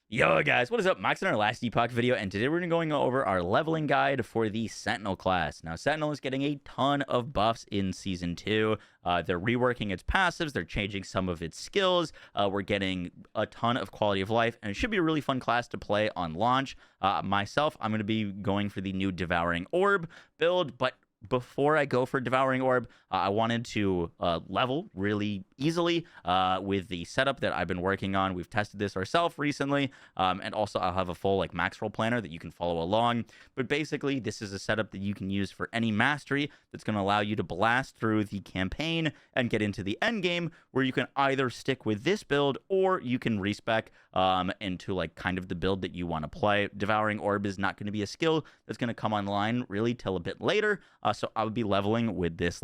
Yo guys, what is up? Max in our last Epoch video, and today we're going over our leveling guide for the Sentinel class. Now, Sentinel is getting a ton of buffs in Season 2. They're reworking its passives, they're changing some of its skills, we're getting a ton of quality of life, and it should be a really fun class to play on launch. Myself, I'm going to be going for the new Devouring Orb build, but before I go for Devouring Orb, I wanted to level really easily with the setup that I've been working on. We've tested this ourselves recently, and also I'll have a full max roll planner that you can follow along. But basically, this is a setup that you can use for any mastery that's going to allow you to blast through the campaign and get into the end game, where you can either stick with this build or you can respec into kind of the build that you want to play. Devouring Orb is not going to be a skill that's going to come online really till a bit later. So I would be leveling with this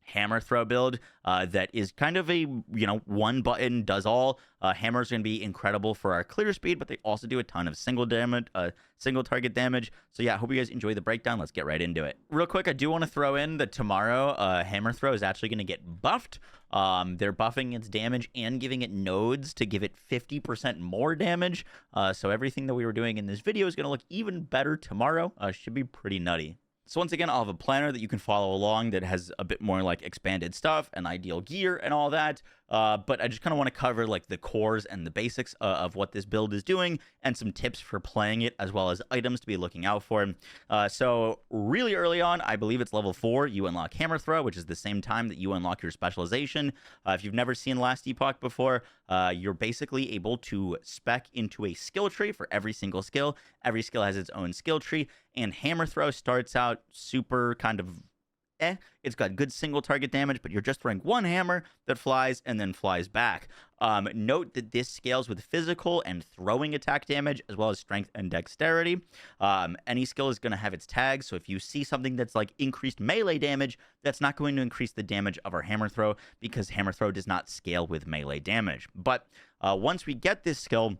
hammer throw build that is kind of a one button does all. Hammers are going to be incredible for our clear speed, but they also do a ton of single target damage. So yeah, I hope you guys enjoy the breakdown. Let's get right into it. Real quick, I do want to throw in that tomorrow hammer throw is actually going to get buffed. They're buffing its damage and giving it nodes to give it 50% more damage. So everything that we were doing in this video is going to look even better tomorrow. Should be pretty nutty. So once again, I'll have a planner that you can follow along that has a bit more expanded stuff and ideal gear and all that. But I just kind of want to cover the cores and the basics of what this build is doing and some tips for playing it, as well as items to be looking out for. So really early on, I believe it's level 4, you unlock Hammer Throw, which is the same time that you unlock your specialization. If you've never seen Last Epoch before, you're basically able to spec into a skill tree for every single skill. Every skill has its own skill tree, and Hammer Throw starts out super kind of it's got good single target damage, but you're just throwing one hammer that flies and then flies back. Note that this scales with physical and throwing attack damage, as well as strength and dexterity. Any skill is going to have its tags, so if you see something that's increased melee damage, that's not going to increase the damage of our hammer throw, because hammer throw does not scale with melee damage. But once we get this skill,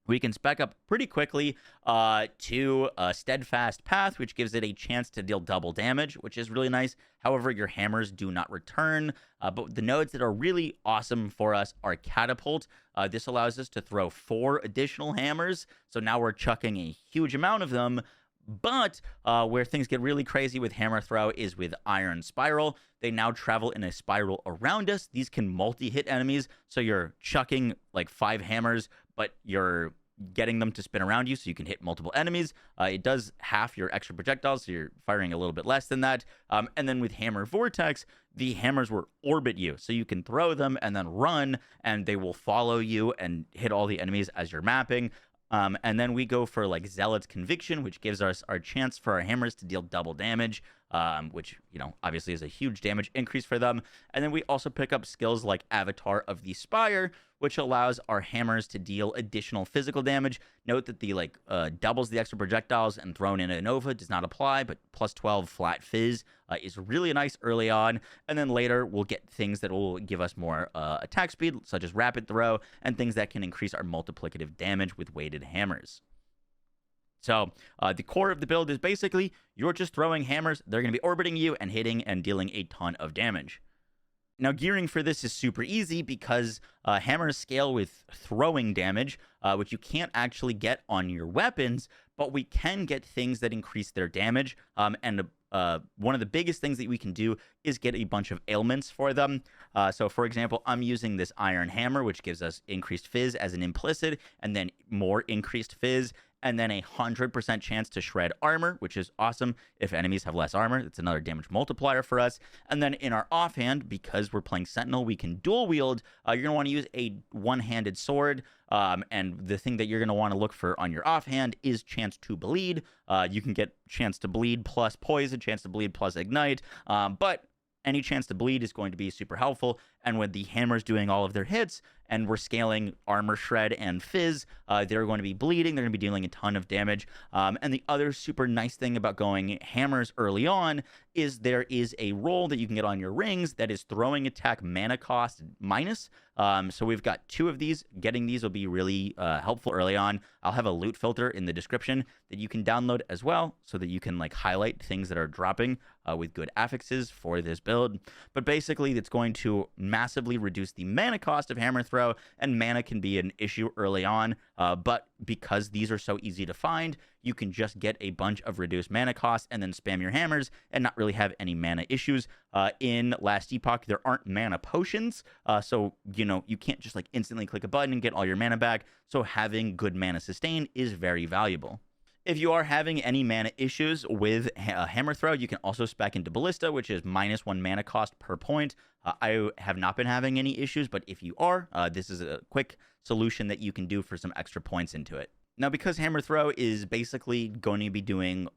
we can spec up pretty quickly to a Steadfast Path, which gives it a chance to deal double damage, which is really nice. However, your hammers do not return. But the nodes that are really awesome for us are Catapult. This allows us to throw 4 additional hammers. So now we're chucking a huge amount of them. But where things get really crazy with Hammer Throw is with Iron Spiral. They now travel in a spiral around us. These can multi-hit enemies, so you're chucking 5 hammers, but you're getting them to spin around you so you can hit multiple enemies. It does half your extra projectiles, so you're firing a little bit less than that. And then with Hammer Vortex, the hammers will orbit you, so you can throw them and then run, and they will follow you and hit all the enemies as you're mapping. And then we go for Zealot's Conviction, which gives us our chance for our hammers to deal double damage, which, obviously is a huge damage increase for them. And then we also pick up skills like Avatar of the Spire, which allows our hammers to deal additional physical damage. Note that the doubles the extra projectiles and thrown in a Nova does not apply, but plus 12 flat fizz is really nice early on. And then later we'll get things that will give us more attack speed, such as Rapid Throw, and things that can increase our multiplicative damage with weighted hammers. So the core of the build is basically you're just throwing hammers. They're going to be orbiting you and hitting and dealing a ton of damage. Now, gearing for this is super easy because hammers scale with throwing damage, which you can't actually get on your weapons, but we can get things that increase their damage. And one of the biggest things that we can do is get a bunch of ailments for them. So, for example, I'm using this Iron Hammer, which gives us increased fizz as an implicit, and then more increased fizz, and then 100% chance to shred armor, which is awesome. If enemies have less armor, that's another damage multiplier for us. And then in our offhand, because we're playing Sentinel, we can dual wield. You're going to want to use a one-handed sword. And the thing that you're going to want to look for on your offhand is chance to bleed. You can get chance to bleed plus poison, chance to bleed plus ignite. But any chance to bleed is going to be super helpful. And when the hammer's doing all of their hits, and we're scaling armor shred and fizz, they're going to be bleeding. They're going to be dealing a ton of damage. And the other super nice thing about going hammers early on is there is a roll that you can get on your rings that is throwing attack mana cost minus. So we've got 2 of these. Getting these will be really helpful early on. I'll have a loot filter in the description that you can download as well, so that you can highlight things that are dropping with good affixes for this build. But basically, it's going to massively reduce the mana cost of Hammer Throw, and mana can be an issue early on, but because these are so easy to find, you can just get a bunch of reduced mana costs and then spam your hammers and not really have any mana issues. In Last Epoch, there aren't mana potions, so you can't just like instantly click a button and get all your mana back, so having good mana sustain is very valuable. If you are having any mana issues with Hammer Throw, you can also spec into Ballista, which is -1 mana cost per point. I have not been having any issues, but if you are, this is a quick solution that you can do for some extra points into it. Now, because Hammer Throw is basically going to be doing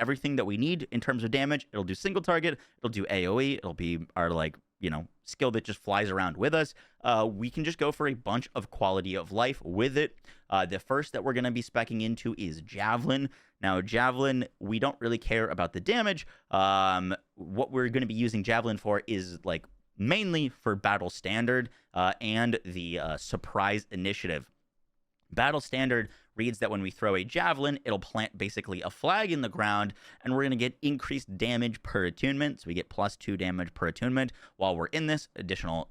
everything that we need in terms of damage, it'll do single target, it'll do AoE, it'll be our skill that just flies around with us. We can just go for a bunch of quality of life with it. The first that we're going to be speccing into is Javelin. Now, Javelin, we don't really care about the damage. What we're going to be using Javelin for is like mainly for Battle Standard and the Surprise Initiative. Battle Standard reads that when we throw a javelin, it'll plant basically a flag in the ground, and we're going to get increased damage per attunement. So we get +2 damage per attunement while we're in this additional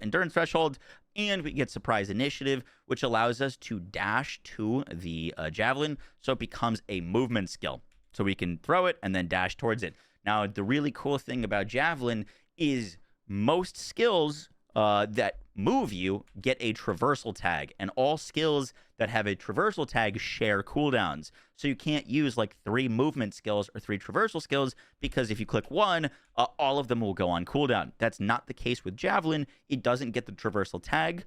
endurance threshold. And we get Surprise Initiative, which allows us to dash to the javelin, so it becomes a movement skill. So we can throw it and then dash towards it. Now, the really cool thing about javelin is most skills that move you get a traversal tag, and all skills that have a traversal tag share cooldowns. So you can't use like 3 movement skills or 3 traversal skills, because if you click one, all of them will go on cooldown. That's not the case with Javelin. It doesn't get the traversal tag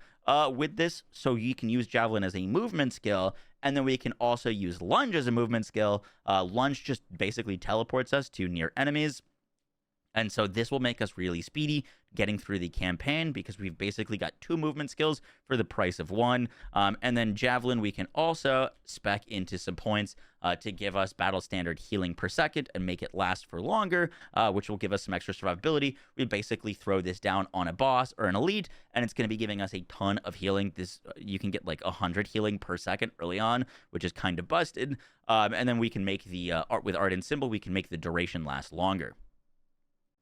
with this, so you can use Javelin as a movement skill, and then we can also use Lunge as a movement skill. Lunge just basically teleports us to near enemies. And so this will make us really speedy getting through the campaign, because we've basically got 2 movement skills for the price of 1. And then Javelin, we can also spec into some points to give us Battle Standard healing per second and make it last for longer, which will give us some extra survivability. We basically throw this down on a boss or an elite, and it's going to be giving us a ton of healing. You can get like 100 healing per second early on, which is kind of busted. And then we can make the with Ardent Symbol, we can make the duration last longer.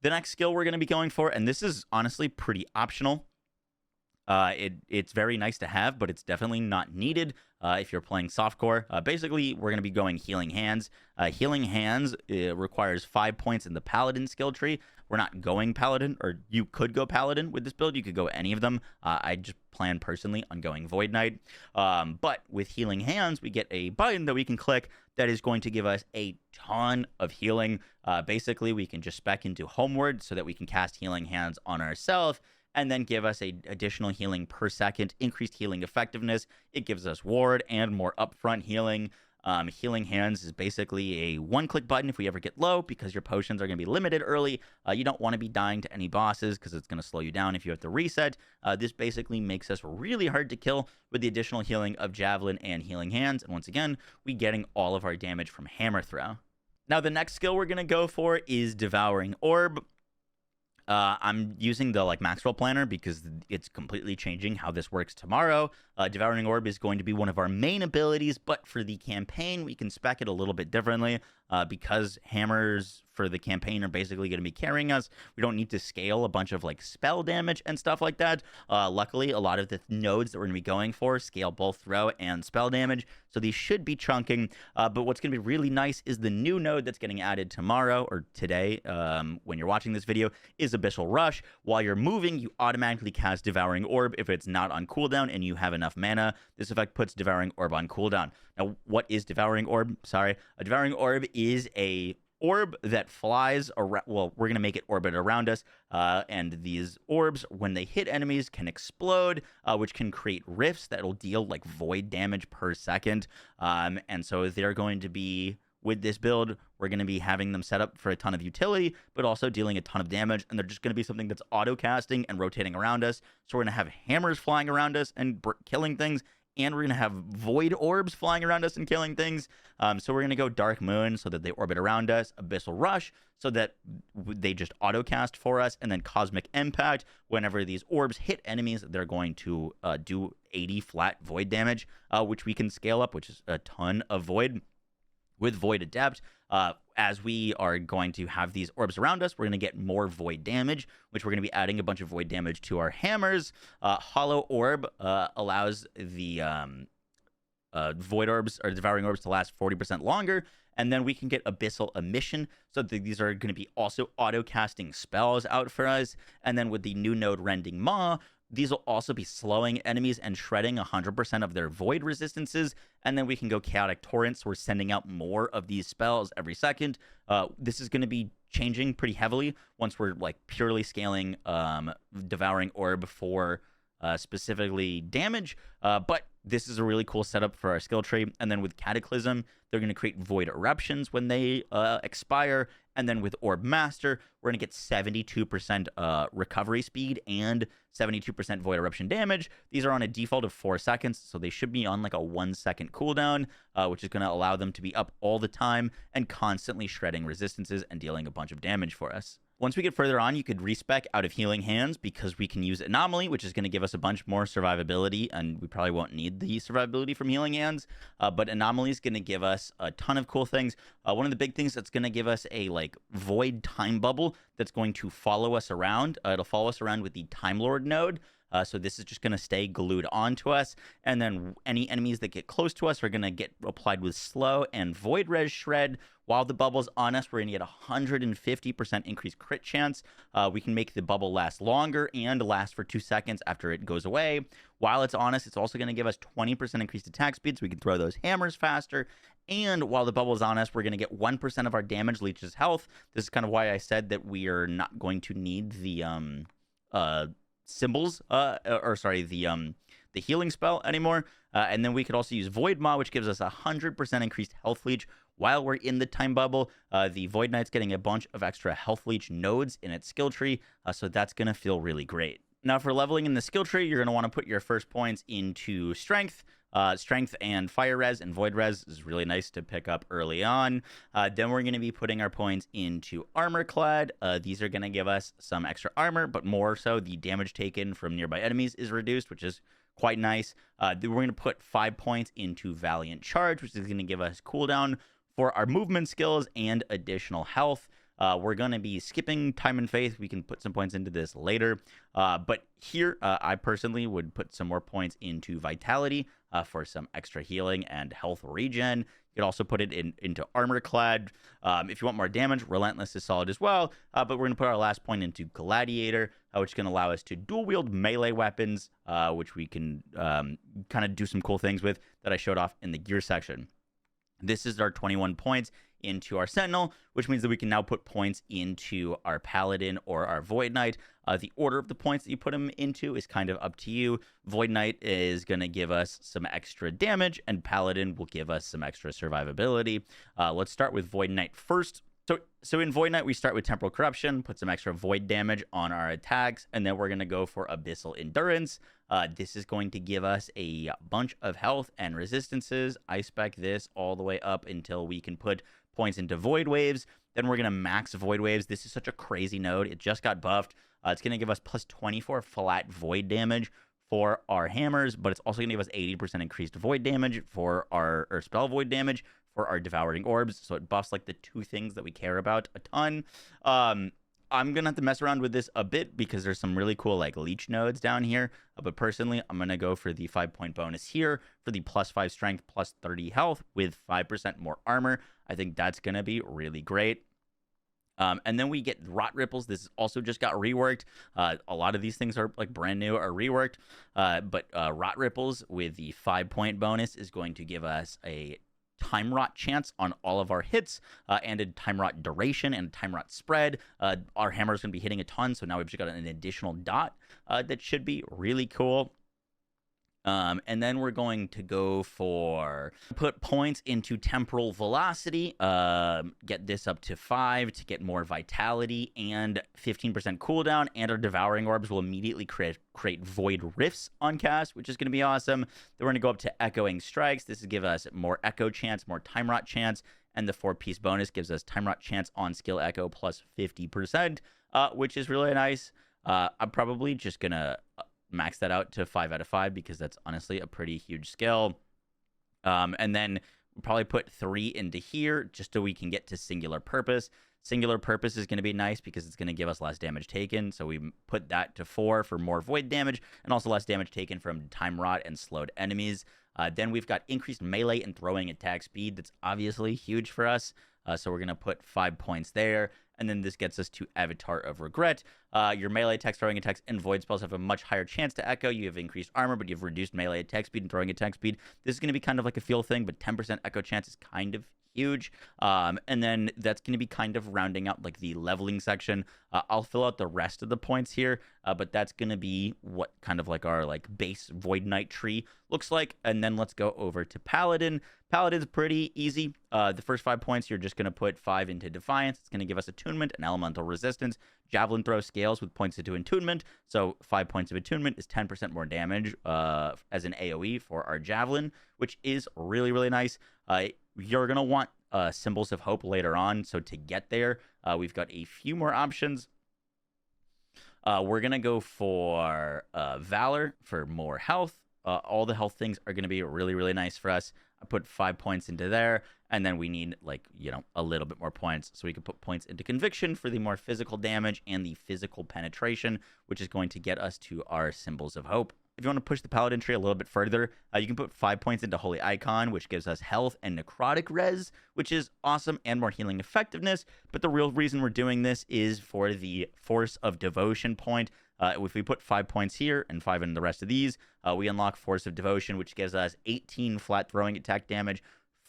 The next skill we're going to be going for, and this is honestly pretty optional. It's very nice to have, but it's definitely not needed if you're playing softcore. Basically, we're going to be going Healing Hands. Healing Hands requires 5 points in the Paladin skill tree. We're not going Paladin, or you could go Paladin with this build. You could go any of them. I just plan personally on going Void Knight. But with Healing Hands, we get a button that we can click that is going to give us a ton of healing. Basically, we can just spec into Homeward so that we can cast Healing Hands on ourselves, and then give us a additional healing per second, increased healing effectiveness. It gives us ward and more upfront healing. Healing Hands is basically a one-click button if we ever get low, because your potions are going to be limited early. You don't want to be dying to any bosses, because it's going to slow you down if you have to reset. This basically makes us really hard to kill with the additional healing of Javelin and Healing Hands. And once again, we getting all of our damage from Hammer Throw. Now, the next skill we're going to go for is Devouring Orb. I'm using the Maxwell Planner because it's completely changing how this works tomorrow. Devouring Orb is going to be one of our main abilities, but for the campaign, we can spec it a little bit differently because hammers for the campaign are basically going to be carrying us. We don't need to scale a bunch of spell damage and stuff like that. Luckily, a lot of the nodes that we're going to be going for scale both throw and spell damage, so these should be chunking. But what's going to be really nice is the new node that's getting added tomorrow or today when you're watching this video is Abyssal Rush. While you're moving, you automatically cast Devouring Orb if it's not on cooldown and you have enough mana. This effect puts Devouring Orb on cooldown. Now, what is Devouring Orb? Sorry. A Devouring Orb is a orb that flies around. Well, we're going to make it orbit around us. And these orbs, when they hit enemies, can explode, which can create rifts that will deal void damage per second. And so they're going to be, with this build, we're going to be having them set up for a ton of utility, but also dealing a ton of damage. And they're just going to be something that's auto-casting and rotating around us. So we're going to have hammers flying around us and killing things. And we're going to have void orbs flying around us and killing things. So we're going to go Dark Moon so that they orbit around us. Abyssal Rush so that they just auto-cast for us. And then Cosmic Impact. Whenever these orbs hit enemies, they're going to do 80 flat void damage, which we can scale up, which is a ton of void. With Void Adept, As we are going to have these orbs around us, we're going to get more void damage, which we're going to be adding a bunch of void damage to our hammers. Hollow Orb allows the void orbs or devouring orbs to last 40% longer. And then we can get Abyssal Emission. So these are going to be also auto-casting spells out for us. And then with the new node Rending Maw, these will also be slowing enemies and shredding 100% of their void resistances. And then we can go Chaotic Torrents. We're sending out more of these spells every second. This is going to be changing pretty heavily once we're like purely scaling Devouring Orb for specifically damage. But this is a really cool setup for our skill tree. And then with Cataclysm, they're going to create Void Eruptions when they expire. And then with Orb Master, we're going to get 72% recovery speed and 72% Void Eruption damage. These are on a default of 4 seconds, so they should be on like a 1 second cooldown, which is going to allow them to be up all the time and constantly shredding resistances and dealing a bunch of damage for us. Once we get further on, you could respec out of Healing Hands because we can use Anomaly, which is going to give us a bunch more survivability, and we probably won't need the survivability from Healing Hands, but Anomaly is going to give us a ton of cool things. One of the big things that's going to give us a like Void Time Bubble that's going to follow us around. It'll follow us around with the Time Lord node. So this is just going to stay glued onto us. And then any enemies that get close to us are going to get applied with Slow and Void Res Shred. While the bubble's on us, we're going to get a 150% increased crit chance. We can make the bubble last longer and last for 2 seconds after it goes away. While it's on us, it's also going to give us 20% increased attack speed, so we can throw those hammers faster. And while the bubble is on us, we're going to get 1% of our damage leeches health. This is kind of why I said that we are not going to need the symbols, the healing spell anymore. And then we could also use Void Maw, which gives us 100% increased health leech while we're in the time bubble. The Void Knight's getting a bunch of extra health leech nodes in its skill tree, so that's going to feel really great. Now, for leveling in the skill tree, you're going to want to put your first points into Strength. Strength and Fire Res and Void Res is really nice to pick up early on. Then we're going to be putting our points into Armor Clad. These are going to give us some extra armor, but more so the damage taken from nearby enemies is reduced, which is quite nice. Then we're going to put 5 points into Valiant Charge, which is going to give us cooldown for our movement skills and additional health. We're going to be skipping Time and Faith. We can put some points into this later. But here, I personally would put some more points into Vitality for some extra healing and health regen. You could also put it into Armor Clad. If you want more damage, Relentless is solid as well. But we're going to put our last point into Gladiator, which can allow us to dual-wield melee weapons, which we can kind of do some cool things with that I showed off in the gear section. This is our 21 points into our Sentinel, which means that we can now put points into our Paladin or our Void Knight. The order of the points that you put them into is kind of up to you. Void Knight is going to give us some extra damage, and Paladin will give us some extra survivability. Let's start with Void Knight first. So in Void Knight, we start with Temporal Corruption, put some extra Void damage on our attacks, and then we're going to go for Abyssal Endurance. This is going to give us a bunch of health and resistances. I spec this all the way up until we can put points into Void Waves. Then we're going to max Void Waves. This is such a crazy node. It just got buffed. It's going to give us plus 24 flat Void damage for our hammers, but it's also going to give us 80% increased Void damage for our spell Void damage for our Devouring Orbs. So it buffs like the two things that we care about a ton. I'm going to have to mess around with this a bit because there's some really cool like leech nodes down here. But personally, I'm going to go for the 5-point bonus here for the plus 5 strength, plus 30 health with 5% more armor. I think that's going to be really great. And then we get Rot Ripples. This also just got reworked. A lot of these things are like brand new or reworked. But Rot Ripples with the 5-point bonus is going to give us a Time Rot chance on all of our hits, and a Time Rot duration and Time Rot spread. Our hammer is going to be hitting a ton, so now we've just got an additional dot that should be really cool. And then we're going to go for put points into Temporal Velocity, get this up to 5 to get more Vitality and 15% cooldown, and our Devouring Orbs will immediately create Void Rifts on cast, which is going to be awesome. Then we're going to go up to Echoing Strikes. This will give us more Echo chance, more Time Rot chance, and the 4-piece bonus gives us Time Rot chance on skill Echo plus 50%, which is really nice. I'm probably just going to max that out to 5 out of 5 because that's honestly a pretty huge skill. And then We'll probably put 3 into here just so we can get to singular purpose. Singular purpose is going to be nice because it's going to give us less damage taken. So we put that to 4 for more void damage and also less damage taken from time rot and slowed enemies. Then we've got increased melee and throwing attack speed. That's obviously huge for us. So we're going to put 5 points there. And then this gets us to Avatar of Regret. Your melee attacks, throwing attacks, and void spells have a much higher chance to echo. You have increased armor, but you have reduced melee attack speed and throwing attack speed. This is going to be kind of like a feel thing, but 10% echo chance is kind of huge. And then that's going to be kind of rounding out like the leveling section. I'll fill out the rest of the points here, but that's going to be what kind of like our like base Void Knight tree looks like. And then let's go over to Paladin. Paladin's pretty easy. The first 5 points, you're just going to put 5 into Defiance. It's going to give us Attunement and Elemental Resistance. Javelin throw scales with points into Attunement. So 5 points of Attunement is 10% more damage as an AoE for our Javelin, which is really, really nice. You're going to want Symbols of Hope later on. So to get there, we've got a few more options. We're going to go for Valor for more health. All the health things are going to be really, really nice for us. I put 5 points into there, and then we need, like, you know, a little bit more points. So we can put points into Conviction for the more physical damage and the physical penetration, which is going to get us to our Symbols of Hope. If you want to push the Paladin tree a little bit further, you can put 5 points into Holy Icon, which gives us health and necrotic res, which is awesome, and more healing effectiveness. But the real reason we're doing this is for the Force of Devotion point. If we put 5 points here and 5 in the rest of these, we unlock Force of Devotion, which gives us 18 flat throwing attack damage,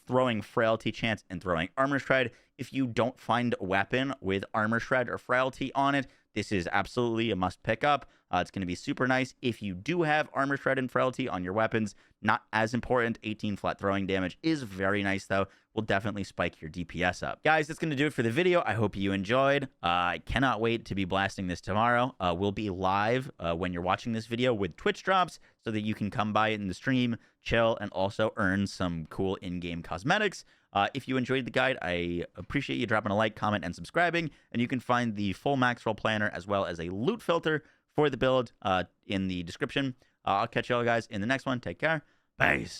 throwing frailty chance, and throwing armor shred. If you don't find a weapon with armor shred or frailty on it, this is absolutely a must pick up. It's going to be super nice. If you do have armor shred and frailty on your weapons, not as important. 18 flat throwing damage is very nice, though. Will definitely spike your DPS up. Guys, that's going to do it for the video. I hope you enjoyed. I cannot wait to be blasting this tomorrow. We'll be live when you're watching this video with Twitch drops so that you can come by in the stream, chill, and also earn some cool in-game cosmetics. If you enjoyed the guide, I appreciate you dropping a like, comment, and subscribing. And you can find the full max roll planner as well as a loot filter for the build in the description. I'll catch y'all guys in the next one. Take care. Peace.